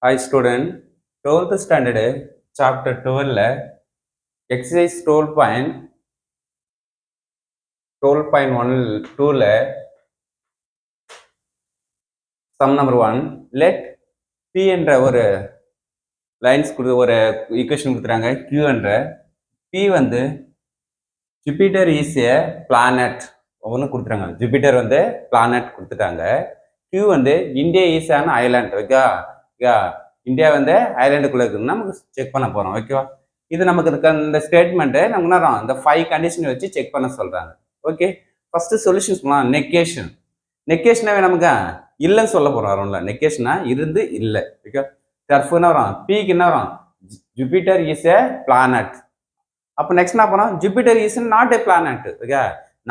Hi student, 12th standard, chapter 12, exercise 12.1, sum number 1, let P என்ற ஒரு lines ஒரு equation கொடுத்துறாங்க. Q என்ற P வந்து ஜூபிட்டர் இஸ் ஏ பிளானட் ஒன்று கொடுத்துறாங்க. ஜூபிட்டர் வந்து பிளானட் கொடுத்துட்டாங்க. Q வந்து India is on island. Okay, India வந்து ஐலாண்டுக்குள்ள இருக்குன்னு நமக்கு செக் பண்ண போறோம். ஓகேவா, இது நமக்கு இந்த ஸ்டேட்மெண்ட்டு நமக்கு நேரம் இந்த 5 கண்டிஷன் வச்சு செக் பண்ண சொல்றாங்க. ஓகே, ஃபர்ஸ்ட் சொல்யூஷன்ஸ் பண்ணலாம். நெகேஷன். நெகேஷனாவே நமக்கு இல்லைன்னு சொல்ல போறோம். வரும்ல, நெகேஷனா இருந்து இல்லை. ஓகே, தர்ஃபு என்ன வரும்? பிக்கு என்ன வரும்? Jupiter is a planet. அப்போ நெக்ஸ்ட் என்ன பண்ணோம்? Jupiter is not a planet. Okay,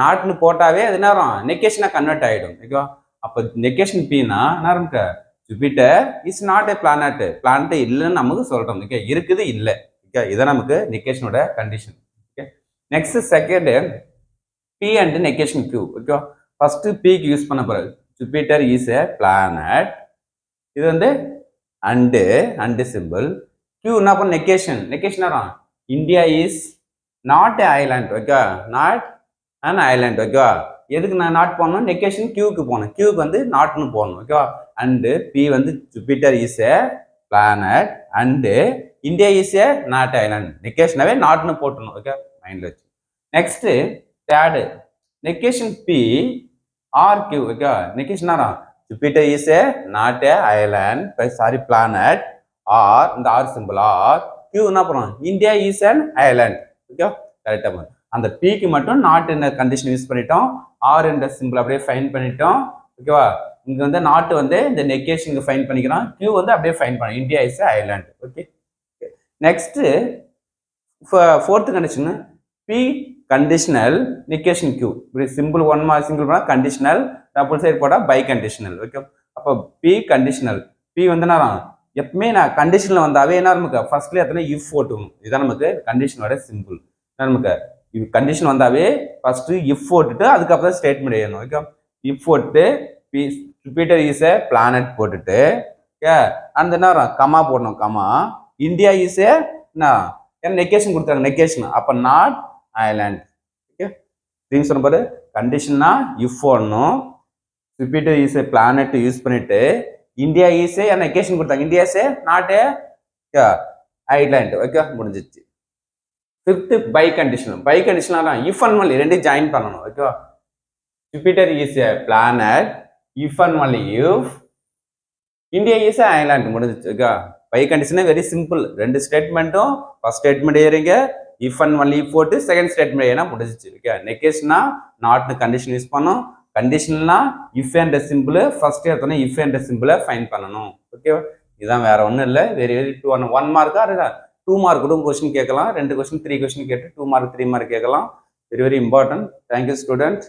நாட்னு போட்டாவே அது என்ன வரும்? நெகேஷனா கன்வெர்ட் ஆகிடும். ஓகேவா, அப்போ நெகேஷன் பின்னா என்ன இருக்கு? Jupiter is not a planet. Planet இல்லைன்னு நமக்கு சொல்றோம். ஓகே, இருக்குது இல்லை. ஓகே, இதான் நமக்கு நெகேஷனோட condition. Okay, next second p and negation q. ஓகேவா, ஃபர்ஸ்ட் பிக்கு யூஸ் பண்ண போறது. Jupiter is a planet. இது வந்து அண்டு சிம்பிள். கியூ என்ன பண்ண? Negation. Negation India is not a island. Okay, not and island. ஓகேவா, எதுக்கு நான் நாட் போடணும்? நெகேஷன் கியூக்கு போகணும். கியூக்கு வந்து நாட்னு போடணும். ஓகேவா, அண்டு பி வந்து Jupiter is a planet and India is a not island. நெகேஷனாவே நாட்னு போட்டணும். ஓகே, மைண்ட்ல வச்சு. Next third negation P R Q. Okay, negation Jupiter is a not a island, sorry planet, R இந்த ஆர் சிம்பிள் ஆர். கியூ என்ன பண்ணுவோம்? India is an island. Okay, கரெக்டா பண்ணும். அந்த பிக்கு மட்டும் நாட் என்ற கண்டிஷன் யூஸ் பண்ணிட்டோம். ஆர் என்ற சிம்பிள் அப்படியே ஃபைன் பண்ணிட்டோம். ஓகேவா, இங்க வந்து நாட் வந்து இந்த நெகேஷனுக்கு ஃபைன் பண்ணிக்கிறோம். கியூ வந்து அப்படியே ஃபைன் பண்ணோம். India is island. Okay, next fourth condition P conditional negation Q. இப்படி சிம்பிள் ஒன் மார்க் சிம்பிள் பண்ணா கண்டிஷனல், டபுள் சைடு போட்டா பை கண்டிஷனல். ஓகே, அப்போ பி கண்டிஷனல். பி வந்து என்ன எப்பவுமே நான் கண்டிஷன்ல வந்தாவே என்ன நமக்கு ஃபர்ஸ்ட்ல எத்தனை இஃப் போட்டுக்கணும். இதுதான் நமக்கு கண்டிஷனோட சிம்பிள். நமக்கு கண்டிஷன் வந்தாவே ஃபர்ஸ்ட் இஃப் போட்டுட்டு அதுக்கப்புறம் ஸ்டேட்மெண்ட் எழுதணும். ஓகே, இஃப் போட்டு P Jupiter is a planet போட்டுட்டு அந்த என்ன கமா போடணும். Comma India is a negation கொடுத்தாங்க. நெகேஷன் அப்ப நாட் ஐலாண்ட். ஓகே, திங்ஸ் சொன்ன பாரு. கண்டிஷன்னா இஃப் போடணும். Jupiter is a planet use பண்ணிட்டு இந்தியா இஸ் ஏ நெகேஷன் கொடுத்தாங்க. India is a not a island. Okay, முடிஞ்சிச்சு. Fifth bi condition. பை கண்டிஷனா இஃப் அண்ட் ஒன்லி ரெண்டு ஜாயின் பண்ணணும். ஓகேவா, Jupiter is a planet if and only if India is a island. முடிஞ்சிச்சு. Okay, bi கண்டிஷனே very simple. ரெண்டு ஸ்டேட்மெண்ட்டும் first statement ஏறீங்க இஃப் அண்ட் ஒன்லி போட்டு செகண்ட் ஸ்டேட்மெண்ட் ஏன்னா முடிஞ்சிச்சு. ஓகே, நெகேஷனா நாட்னு கண்டிஷன் யூஸ் பண்ணணும். கண்டிஷன்னா இஃப் என்ற சிம்பிள் ஃபர்ஸ்ட் எடுத்தோன்னா இஃப் என்ற சிம்பிளை ஃபைன் பண்ணணும். ஓகேவா, இதுதான், வேற ஒன்றும் இல்லை. வெரி வெரி 1 மார்க்கா 2 மார்க் கூட கொஸ்டின் கேட்கலாம். 2 கொஸ்டின் 3 கொஸ்டின் கேட்டு 2 மார்க் 3 மார்க் கேட்கலாம். Very very important. Thank you student.